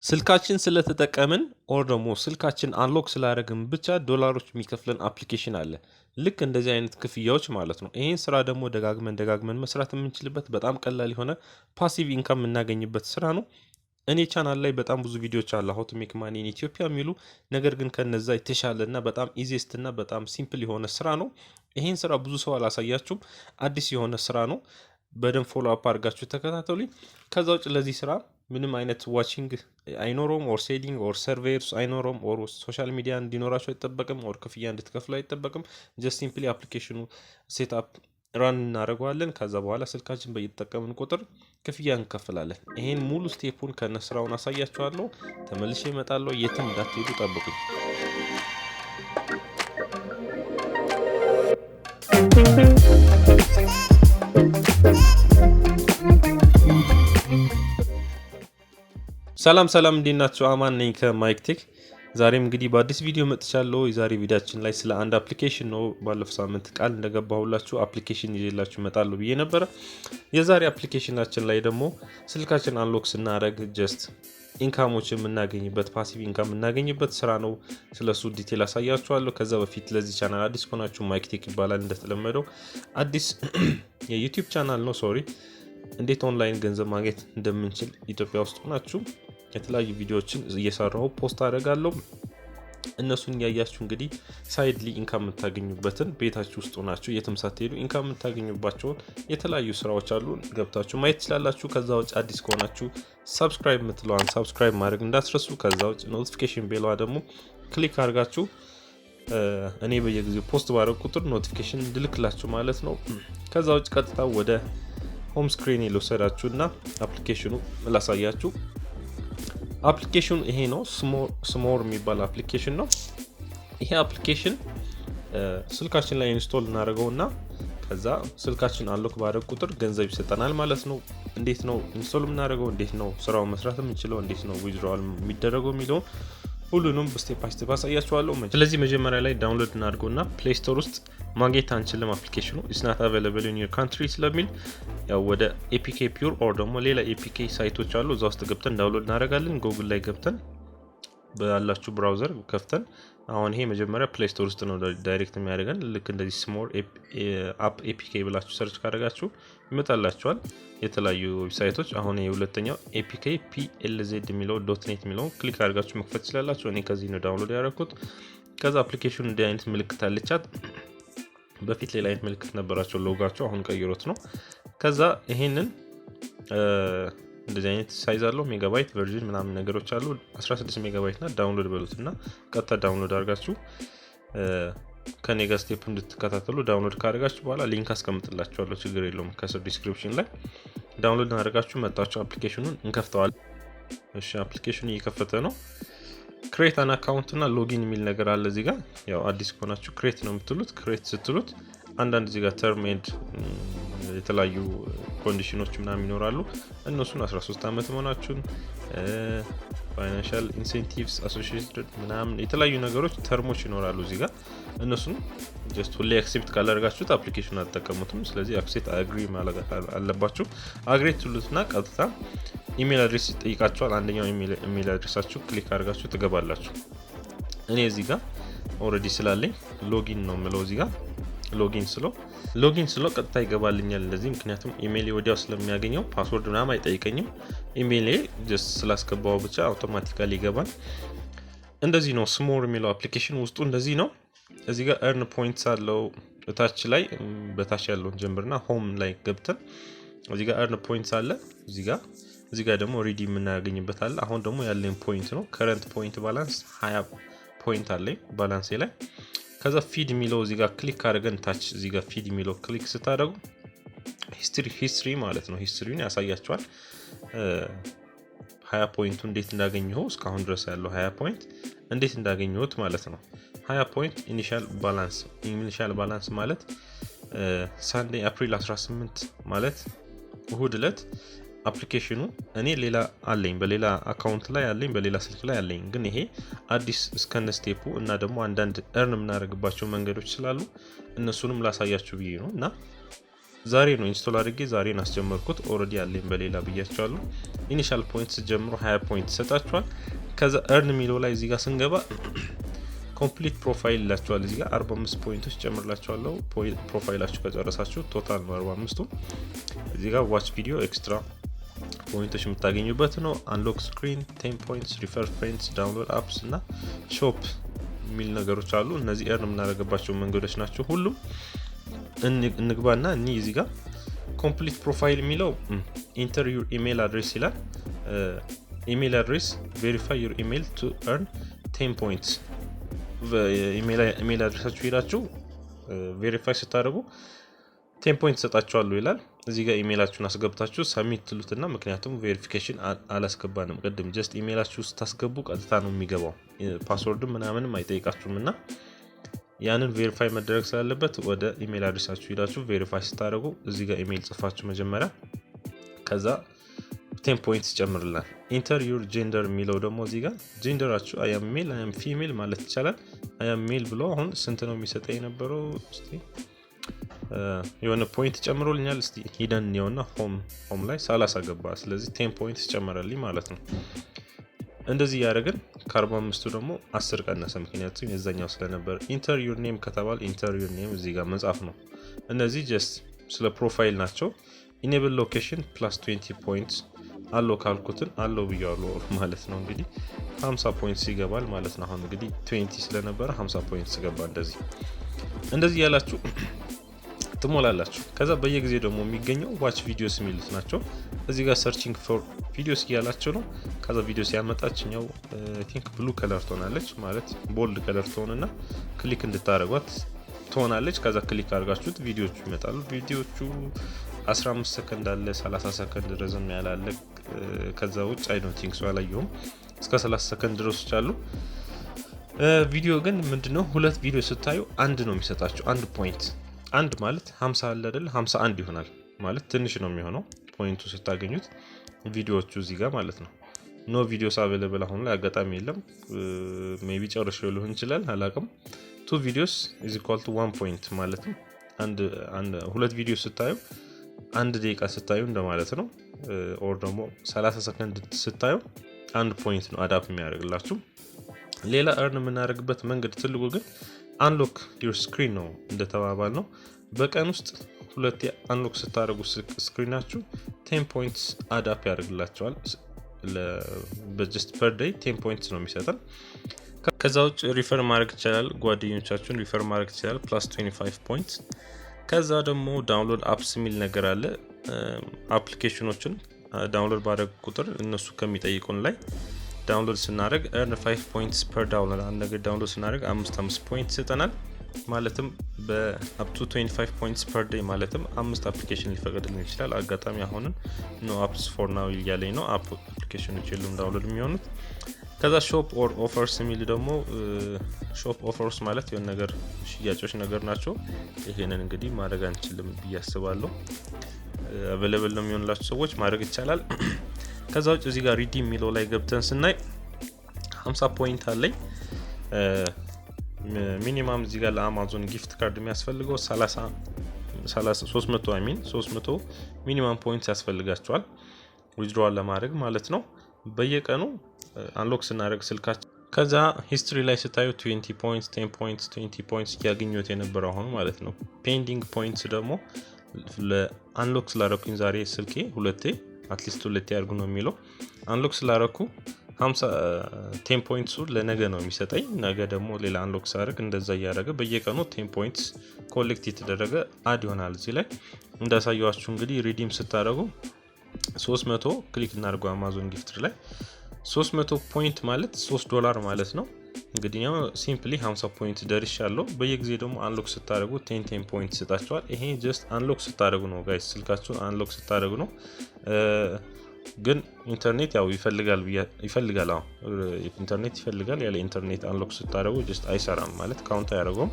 ስልካችን ስለተጠቀምን ኦር ደግሞ ስልካችን አንሎክ ስላደረግን ብቻ ዶላሮች የሚከፍለን አፕሊኬሽን አለ። ልክ እንደዚህ አይነት ክፍያዎች ማለት ነው። ይሄን ስራ ደግሞ ደጋግመን መስራት የምንችልበት በጣም ቀላል የሆነ ፓሲቭ ኢንካም የምናገኝበት ስራ ነው። እኔ ቻናል ላይ በጣም ብዙ ቪዲዮዎች አሉ how to make money in Ethiopia የሚሉ ነገር ግን ከነዛ የተሻለና በጣም ኢዚስት እና በጣም ሲምፕል የሆነ ስራ ነው። ይሄን ስራ ብዙ ሰው አላሳያችሁም። አዲስ የሆነ ስራ ነው። በደንብ ፎሎ አፕ አድርጋችሁ ተከታተሉኝ። ከዛ ውጭ ለዚህ ስራ ምንም አይነት ዋቺንግ አይኖረውም ኦር ሴሊንግ ኦር ሰርቬይርስ አይኖረውም ኦር ሶሻል ሚዲያ እንዲኖራችሁ አይጠበቅም ኦር ክፍያ እንድትከፍሉ አይጠበቅም። ጀስት ሲምፕሊ አፕሊኬሽኑ ሴትአፕ ራን እናደርገዋለን። ከዛ በኋላ ስልካችን በየተጠቀምን ቁጥር ክፍያ እንከፍላለን። ይሄን ሙሉ ስቴፑን ከነስራውን አሳያችኋለሁ። ተመልሼ እመጣለሁ። የትም እንዳትሄዱ ጠብቁኝ። ሰላም እንዴት ናችሁ? አማን ነኝ ከማይክ ቴክ። ዛሬም እንግዲህ በአዲስ ቪዲዮ መጥቻለሁ። የዛሬ ቪዲዮአችን ላይ ስለ አንድ አፕሊኬሽን ነው። ባለፈው ሳምንት ቃል እንደገባሁላችሁ አፕሊኬሽን ይዤላችሁ እመጣለሁ ብዬ ነበር። የዛሬ አፕሊኬሽናችን ላይ ደግሞ ስልካችን አንሎክ ስናደርግ ጀስት ኢንካሞች የምናገኝበት ፓሲቭ ኢንካም የምናገኝበት ስራ ነው። ስለሱ ዲቴል አሳያችኋለሁ። ከዛ በፊት ለዚህ ቻናል አዲስ ከሆናችሁ ማይክ ቴክ ይባላል። እንደተለመደው አዲስ የዩቲዩብ ቻናል ነው። ሶሪ እንዴት ኦንላይን ገንዘብ ማግኘት እንደምንችል ኢትዮጵያ ውስጥ ሆናችሁ የተለያዩ ቪዲዮዎችን እየሰራሁ ፖስት አደርጋለሁ። እነሱን ያያችሁ እንግዲህ ሳይድሊ ኢንካም የምታገኙበትን ቤታችሁ ውስጥ ሆናችሁ የትም ሳትሄዱ ኢንካም የምታገኙባቸውን የተለያዩ ስራዎች አሉ። ገብታችሁ ማየት ትችላላችሁ። ከዛ ውጭ አዲስ ከሆናችሁ ሰብስክራይብ የምትለዋን ሰብስክራይብ ማድረግ እንዳትረሱ። ከዛ ውጭ ኖቲፊኬሽን ቤሏ ደግሞ ክሊክ አድርጋችሁ እኔ በየጊዜው ፖስት ባደረግ ቁጥር ኖቲፊኬሽን እንድልክላችሁ ማለት ነው። ከዛ ውጭ ቀጥታ ወደ ሆም ስክሪን ልወሰዳችሁና አፕሊኬሽኑ ላሳያችሁ። አፕሊኬሽኑ ይሄ ነው። ስሞር የሚባል አፕሊኬሽን ነው። ይሄ አፕሊኬሽን ስልካችን ላይ ኢንስቶል እናደርገውና ከዛ ስልካችን አንሎክ ባደረግ ቁጥር ገንዘብ ይሰጠናል ማለት ነው። እንዴት ነው ኢንስቶል የምናደርገው፣ እንዴት ነው ስራውን መስራት የምንችለው፣ እንዴት ነው ዊዝድሮዋል የሚደረገው የሚለው ሁሉንም በስቴፕ ባይ ስቴፕ አሳያችኋለሁ። ስለዚህ መጀመሪያ ላይ ዳውንሎድ እናድርገውና ፕሌይ ስቶር ውስጥ ማግኘት አንችልም። አፕሊኬሽኑ is not available in your country ስለሚል ያው ወደ APK ፒውር ኦር ደግሞ ሌላ APK ሳይቶች አሉ። እዛ ውስጥ ገብተን ዳውንሎድ እናደርጋለን። ጉግል ላይ ገብተን ባላችሁ ብራውዘር ከፍተን አሁን ይሄ መጀመሪያ ፕሌይ ስቶር ውስጥ ነው ዳይሬክት የሚያደርገን። ልክ እንደዚህ ስሞር አፕ APK ብላችሁ ሰርች ካደረጋችሁ ይመጣላችኋል የተለያዩ ዌብሳይቶች። አሁን የሁለተኛው APK PLZ የሚለው .net የሚለው ክሊክ አድርጋችሁ መክፈት ትችላላችሁ። እኔ ከዚህ ነው ዳውንሎድ ያደረኩት። ከዛ አፕሊኬሽኑ እንዲህ አይነት ምልክት አለቻት። በፊት ሌላ አይነት ምልክት ነበራቸው ሎጋቸው፣ አሁን ቀይሮት ነው። ከዛ ይሄንን እንደዚህ አይነት ሳይዝ አለው ሜጋባይት ቨርዥን ምናምን ነገሮች አሉ። 16 ሜጋባይት እና ዳውንሎድ በሉትና ቀጥታ ዳውንሎድ አድርጋችሁ ከኔ ጋር ስቴፕ እንድትከታተሉ ዳውንሎድ ካደረጋችሁ በኋላ ሊንክ አስቀምጥላችኋለሁ፣ ችግር የለውም ከስር ዲስክሪፕሽን ላይ። ዳውንሎድ አድርጋችሁ መጣችሁ አፕሊኬሽኑን እንከፍተዋለን። እሺ አፕሊኬሽኑ እየከፈተ ነው። ክሬት አን አካውንት እና ሎጊን የሚል ነገር አለ እዚህ ጋር። ያው አዲስ ከሆናችሁ ክሬት ነው የምትሉት። ክሬት ስትሉት አንዳንድ እዚህ ጋር ተርም ኤንድ የተለያዩ ኮንዲሽኖች ምናምን ይኖራሉ። እነሱን 13 ዓመት መሆናችሁን፣ ፋይናንሻል ኢንሴንቲቭስ አሶሺየትድ ምናምን የተለያዩ ነገሮች ተርሞች ይኖራሉ እዚህ ጋር። እነሱን ጀስት ሁሌ አክሴፕት ካላደረጋችሁት አፕሊኬሽኑን አትጠቀሙትም። ስለዚህ አክሴፕት አግሪ ማለት አለባችሁ። አግሪ ትሉትና ቀጥታ ኢሜል አድሬስ ይጠይቃችኋል። አንደኛው ኢሜል አድሬሳችሁ ክሊክ አድርጋችሁ ትገባላችሁ። እኔ እዚህ ጋር ኦልሬዲ ስላለኝ ሎጊን ነው የምለው። እዚህ ጋር ሎጊን ስለው ቀጥታ ይገባልኛል እንደዚህ። ምክንያቱም ኢሜል ወዲያው ስለሚያገኘው ፓስወርድ ምናምን አይጠይቀኝም። ኢሜል ጀስት ስላስገባው ብቻ አውቶማቲካሊ ይገባል። እንደዚህ ነው ስሞር የሚለው አፕሊኬሽን ውስጡ እንደዚህ ነው። እዚህ ጋር earn points አለው። በታች ያለውን ጀምርና ሆም ላይ ገብተን እዚህ ጋር earn points አለ። እዚህ ጋር ደግሞ ሪዲም የምናገኝበት አለ። አሁን ደግሞ ያለኝ ፖይንት ነው። ከረንት ፖይንት ባላንስ 20 ፖይንት አለኝ ባላንሴ ላይ። ከዛ ፊድ የሚለው እዚህ ጋር ክሊክ አድርገን ታች እዚህ ጋር ፊድ የሚለው ክሊክ ስታደርጉ ሂስትሪ ማለት ነው። ሂስትሪውን ያሳያችኋል። 20 ፖይንቱ እንዴት እንዳገኘው እስካሁን ድረስ ያለው 20 ፖይንት እንዴት እንዳገኘሁት ማለት ነው። 20 ፖይንት ኢኒሻል ባላንስ ማለት ሳንዴ አፕሪል 18 ማለት እሁድ ዕለት አፕሊኬሽኑ እኔ ሌላ አለኝ በሌላ አካውንት ላይ አለኝ በሌላ ስልክ ላይ አለኝ። ግን ይሄ አዲስ እስከነ ስቴፑ እና ደግሞ አንዳንድ earn የምናደርግባቸው መንገዶች ስላሉ እነሱንም ላሳያችሁ ብዬ ነው። እና ዛሬ ነው ኢንስቶል አድርጌ ዛሬ ነው አስጀመርኩት። ኦሬዲ አለኝ በሌላ ብያችኋለሁ። ኢኒሻል ፖይንትስ ጀምሮ 20 ፖይንት ሰጣችኋል። ከዛ earn የሚለው ላይ እዚህ ጋር ስንገባ ኮምፕሊት ፕሮፋይል ይላችኋል። እዚህ ጋር 45 ፖይንቶች ጨምርላችኋለሁ። ፕሮፋይላችሁ ከጨረሳችሁ ቶታል ነው 45ቱ። እዚህ ጋር ዋች ቪዲዮ ኤክስትራ ፖይንቶች የምታገኙበት ነው። አንሎክ ስክሪን 10 ፖይንትስ፣ ሪፈር ፍሬንድስ፣ ዳውንሎድ አፕስ እና ሾፕ የሚል ነገሮች አሉ። እነዚህ earn የምናደርግባቸው መንገዶች ናቸው ሁሉም። እንግባና እዚህ ጋር ኮምፕሊት ፕሮፋይል የሚለው ኢንተር ዩር ኢሜል አድሬስ ይላል። ኢሜል አድሬስ ቬሪፋይ ዩር ኢሜል ቱ earn 10 ፖይንትስ። ኢሜል አድሬሳችሁ ሄዳችሁ ቬሪፋይ ስታደርጉ 10 ፖይንት ሰጣችኋለሁ ይላል። እዚህ ጋር ኢሜላችሁን አስገብታችሁ ሰሚት ትሉትና ምክንያቱም ቬሪፊኬሽን አላስገባንም ቅድም ጀስት ኢሜላችሁ ስታስገቡ ቀጥታ ነው የሚገባው። ፓስወርድ ምናምንም አይጠይቃችሁም እና ያንን ቬሪፋይ መደረግ ስላለበት ወደ ኢሜል አድሬሳችሁ ሄዳችሁ ቬሪፋይ ስታደርጉ እዚህ ጋር ኢሜል ጽፋችሁ መጀመሪያ ከዛ 10 ፖይንትስ ይጨምርላል። ኢንተር ዩር ጀንደር የሚለው ደግሞ እዚህ ጋር ጀንደራችሁ አይ አም ሜል አይ አም ፊሜል ማለት ይቻላል። አይ አም ሜል ብሎ አሁን ስንት ነው የሚሰጠኝ የነበረው? እስቲ የሆነ ፖይንት ጨምሮልኛል። እስቲ ሂደን ነውና ሆም ላይ 30 ገባ። ስለዚህ 10 ፖይንትስ ጨመረልኝ ማለት ነው። እንደዚህ ያደረግን ከ45ቱ ደግሞ 10 ቀነሰ፣ ምክንያቱም የዛኛው ስለነበር። ኢንተር ዩር ኔም ከተባለ ኢንተር ዩር ኔም እዚህ ጋር መጻፍ ነው። እነዚህ ጀስት ስለ ፕሮፋይል ናቸው። ኢኔብል ሎኬሽን ፕላስ 20 ፖይንትስ አሎ ካልኩትን አሎ ብያለሁ ማለት ነው። እንግዲህ 50 ፖይንትስ ይገባል ማለት ነው። አሁን እንግዲህ 20 ስለነበረ 50 ፖይንትስ ገባ። እንደዚህ ያላችሁ ትሞላላችሁ። ከዛ በየጊዜው ደግሞ የሚገኘው ዋች ቪዲዮስ የሚሉት ናቸው። እዚህ ጋር ሰርቺንግ ፎር ቪዲዮስ እያላችሁ ነው። ከዛ ቪዲዮ ሲያመጣችኛው አይ ቲንክ ብሉ ከለር ትሆናለች ማለት ቦልድ ከለር ትሆንና ክሊክ እንድታደርጓት ትሆናለች። ከዛ ክሊክ አድርጋችሁት ቪዲዮቹ ይመጣሉ። ቪዲዮቹ 15 ሰከንድ አለ፣ 30 ሰከንድ ረዘም ያለ አለ። ከዛ ውጭ አይ ዶንት ቲንክ ሶ አላየሁም። እስከ 30 ሰከንድ ድረስ አሉ። ቪዲዮ ግን ምንድነው ሁለት ቪዲዮ ስታዩ አንድ ነው የሚሰጣችሁ። አንድ ፖይንት አንድ ማለት 50 አለ አይደል? 51 ይሆናል ማለት ትንሽ ነው የሚሆነው ፖይንቱ ስታገኙት። ቪዲዮዎቹ እዚህ ጋር ማለት ነው። ኖ ቪዲዮስ አቬለብል አሁን ላይ አጋጣሚ የለም። ሜቢ ጨርሼው ሊሆን ይችላል አላውቅም። 2 ቪዲዮስ ኢዝ ኢኳል ቱ 1 ፖይንት ማለት አንድ ሁለት ቪዲዮ ስታዩ አንድ ደቂቃ ስታዩ እንደማለት ነው። ኦር ደግሞ 30 ሰከንድ ስታዩ አንድ ፖይንት ነው አዳፕ የሚያደርግላችሁ። ሌላ earn የምናደርግበት መንገድ ትልቁ ግን አንሎክ ዩር ስክሪን ነው እንደተባባል ነው። በቀን ውስጥ ሁለቴ አንሎክ ስታደርጉ ስክሪናችሁ 10 ፖይንትስ አዳፕ ያደርግላችኋል። በጀስት ፐር ዴይ 10 ፖይንትስ ነው የሚሰጠን። ከዛ ውጭ ሪፈር ማድረግ ይችላል፣ ጓደኞቻችሁን ሪፈር ማድረግ ይችላል ፕላስ 25 ፖይንትስ። ከዛ ደግሞ ዳውንሎድ አፕስ የሚል ነገር አለ። አፕሊኬሽኖችን ዳውንሎድ ባደረግ ቁጥር እነሱ ከሚጠይቁን ላይ ዳውንሎድ ስናደርግ earn 5 points per download አንድ ነገር ዳውንሎድ ስናደርግ 5 ፖይንት ይሰጠናል። ማለትም በአፕ ቱ 25 points per day ማለትም 5 አፕሊኬሽን ሊፈቀድልን ይችላል። አጋጣሚ አሁንም no apps for now እያለኝ ነው። አፕሊኬሽኖች የሉም ዳውንሎድ የሚሆኑት። ከዛ ሾፕ ኦር ኦፈርስ የሚል ደግሞ ሾፕ ኦፈርስ ማለት የሆነ ነገር ሽያጮች ነገር ናቸው። ይሄንን እንግዲህ ማድረግ አንችልም ብዬ አስባለሁ። አቬሌብል ነው የሚሆንላችሁ ሰዎች ማድረግ ይቻላል። ከዛ ውጭ እዚህ ጋር ሪዲም የሚለው ላይ ገብተን ስናይ 50 ፖይንት አለኝ። ሚኒማም እዚህ ጋር ለአማዞን ጊፍት ካርድ የሚያስፈልገው 300 ሚኒማም ፖይንት ያስፈልጋቸዋል ዊዝድሮዋል ለማድረግ ማለት ነው። በየቀኑ አንሎክ ስናደርግ ስልካችን ከዛ ሂስትሪ ላይ ስታዩ 20 ፖይንትስ 10 ፖይንትስ 20 ፖይንትስ ያገኙት የነበረው አሁን ማለት ነው። ፔንዲንግ ፖይንትስ ደግሞ ለአንሎክ ስላደረኩኝ ዛሬ ስልኬ ሁለቴ አትሊስት ሁለቴ ያርጉ ነው የሚለው። አንሎክ ስላደረኩ 10 ፖይንትስ ለነገ ነው የሚሰጠኝ። ነገ ደግሞ ሌላ አንሎክ ሳደርግ እንደዛ እያደረገ በየቀኑ 10 ፖይንትስ ኮሌክት የተደረገ አድ ይሆናል። እዚህ ላይ እንዳሳየዋችሁ እንግዲህ ሪዲም ስታደርጉ 300 ክሊክ እናድርገው አማዞን ጊፍት ላይ 300 ፖይንት ማለት $3 ማለት ነው። እንግዲህ ያው ሲምፕሊ 50 ፖይንት ደርሻለሁ። በየጊዜ ደግሞ አንሎክ ስታደርጉ 10 ፖይንት ይሰጣችኋል። ይሄ ጀስት አንሎክ ስታደርጉ ነው ጋይስ፣ ስልካችሁን አንሎክ ስታደርጉ ነው። ግን ኢንተርኔት ያው ይፈልጋል። አዎ ኢንተርኔት ይፈልጋል። ያለ ኢንተርኔት አንሎክ ስታደርጉ ጀስት አይሰራም ማለት ካውንት አያደርገውም።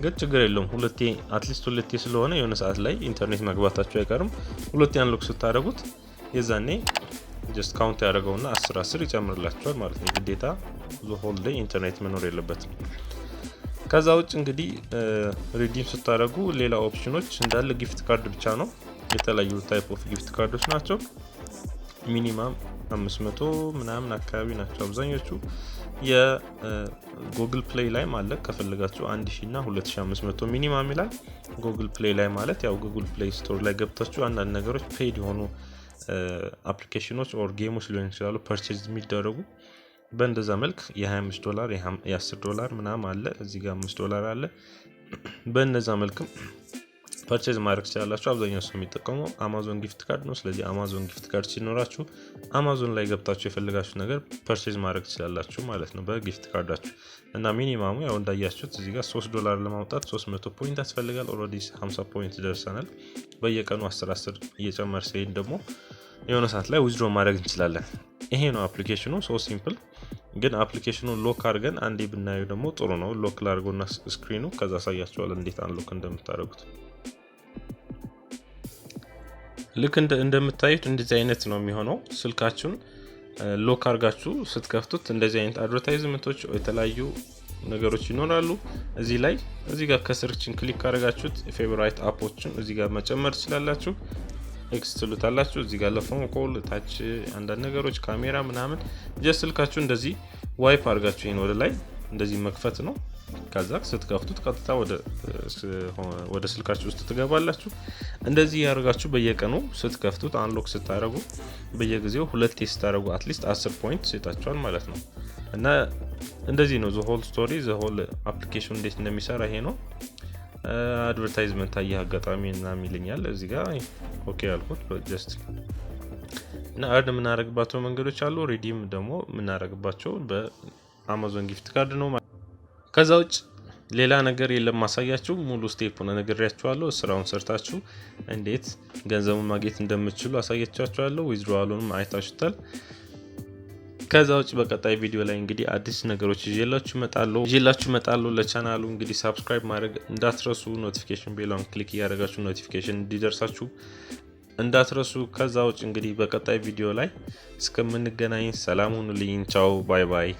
ግን ችግር የለውም። ሁለቴ አትሊስት ሁለቴ ስለሆነ የሆነ ሰዓት ላይ ኢንተርኔት መግባታችሁ አይቀርም። ሁለቴ አንሎክ ስታደርጉት የዛኔ ጀስት ካውንት ያደርገውና 10 ይጨምርላችኋል ማለት ነው። ግዴታ ሆል ዴይ ኢንተርኔት መኖር የለበትም። ከዛ ውጭ እንግዲህ ሪዲም ስታደርጉ ሌላ ኦፕሽኖች እንዳለ ጊፍት ካርድ ብቻ ነው። የተለያዩ ታይፕ ኦፍ ጊፍት ካርዶች ናቸው። ሚኒማም 500 ምናምን አካባቢ ናቸው አብዛኞቹ። የጉግል ፕሌይ ላይ ማለት ከፈለጋችሁ 1000 እና 2500 ሚኒማም ይላል። ጉግል ፕሌይ ላይ ማለት ያው ጉግል ፕሌይ ስቶር ላይ ገብታችሁ አንዳንድ ነገሮች ፔድ የሆኑ አፕሊኬሽኖች ኦር ጌሞች ሊሆን ይችላሉ ፐርቼዝ የሚደረጉ በእንደዛ መልክ $25 $10 ምናምን አለ። እዚህ ጋር $5 አለ። በእነዛ መልክም ፐርቼዝ ማድረግ ትችላላችሁ። አብዛኛው ሰው የሚጠቀመው አማዞን ጊፍት ካርድ ነው። ስለዚህ አማዞን ጊፍት ካርድ ሲኖራችሁ አማዞን ላይ ገብታችሁ የፈለጋችሁ ነገር ፐርቼዝ ማድረግ ትችላላችሁ ማለት ነው በጊፍት ካርዳችሁ። እና ሚኒማሙ ያው እንዳያችሁት እዚህ ጋር $3 ለማውጣት 300 ፖይንት ያስፈልጋል። ኦልሬዲ 50 ፖይንት ደርሰናል። በየቀኑ 10 እየጨመረ ሲሄድ ደግሞ የሆነ ሰዓት ላይ ዊዝድሮ ማድረግ እንችላለን። ይሄ ነው አፕሊኬሽኑ። ሶ ሲምፕል። ግን አፕሊኬሽኑን ሎክ አድርገን አንዴ ብናየው ደግሞ ጥሩ ነው። ሎክ ላድርጎና ስክሪኑ ከዛ አሳያችኋል እንዴት አንሎክ እንደምታደርጉት። ልክ እንደምታዩት እንደዚህ አይነት ነው የሚሆነው። ስልካችሁን ሎክ አድርጋችሁ ስትከፍቱት እንደዚህ አይነት አድቨርታይዝመንቶች የተለያዩ ነገሮች ይኖራሉ። እዚህ ጋር ከሰርችን ክሊክ አድርጋችሁት ፌቨራይት አፖችን እዚህ ጋር መጨመር ትችላላችሁ። ኤክስ ትሉታላችሁ። እዚህ ጋር ለፎን ኮል ታች አንዳንድ ነገሮች ካሜራ ምናምን ጀስት ስልካችሁ እንደዚህ ዋይፕ አድርጋችሁ ይሄን ወደ ላይ እንደዚህ መክፈት ነው። ከዛ ስትከፍቱት ቀጥታ ወደ ስልካችሁ ውስጥ ትገባላችሁ። እንደዚህ ያደርጋችሁ በየቀኑ ስትከፍቱት አንሎክ ስታደርጉ በየጊዜው 2 ቴስት ታደርጉ አትሊስት 10 ፖይንት ይሰጣችኋል ማለት ነው። እና እንደዚህ ነው ዘ ሆል ስቶሪ ዘ ሆል አፕሊኬሽን እንዴት እንደሚሰራ ይሄ ነው። አድቨርታይዝመንት አየህ አጋጣሚ እና ሚልኛል እዚህ ጋር ኦኬ ያልኩት ጀስት እና አድ ምናረግባቸው መንገዶች አሉ። ሪዲም ደግሞ ምናረግባቸው በአማዞን ጊፍት ካርድ ነው። ከዛ ውጭ ሌላ ነገር የለም ማሳያችሁ። ሙሉ ስቴፑን ነግሬያችኋለሁ። ስራውን ሰርታችሁ እንዴት ገንዘቡን ማግኘት እንደምትችሉ አሳያችኋለሁ። ዊዝድሮዋሉንም አይታችሁታል። ከዛ ውጭ በቀጣይ ቪዲዮ ላይ እንግዲህ አዲስ ነገሮች ይዤላችሁ እመጣለሁ። ለቻናሉ እንግዲህ ሰብስክራይብ ማድረግ እንዳትረሱ፣ ኖቲፊኬሽን ቤሉን ክሊክ ያደርጋችሁ ኖቲፊኬሽን እንዲደርሳችሁ እንዳትረሱ። ከዛ ውጭ እንግዲህ በቀጣይ ቪዲዮ ላይ እስከምንገናኝ ሰላም ሁኑልኝ። ቻው ባይ ባይ።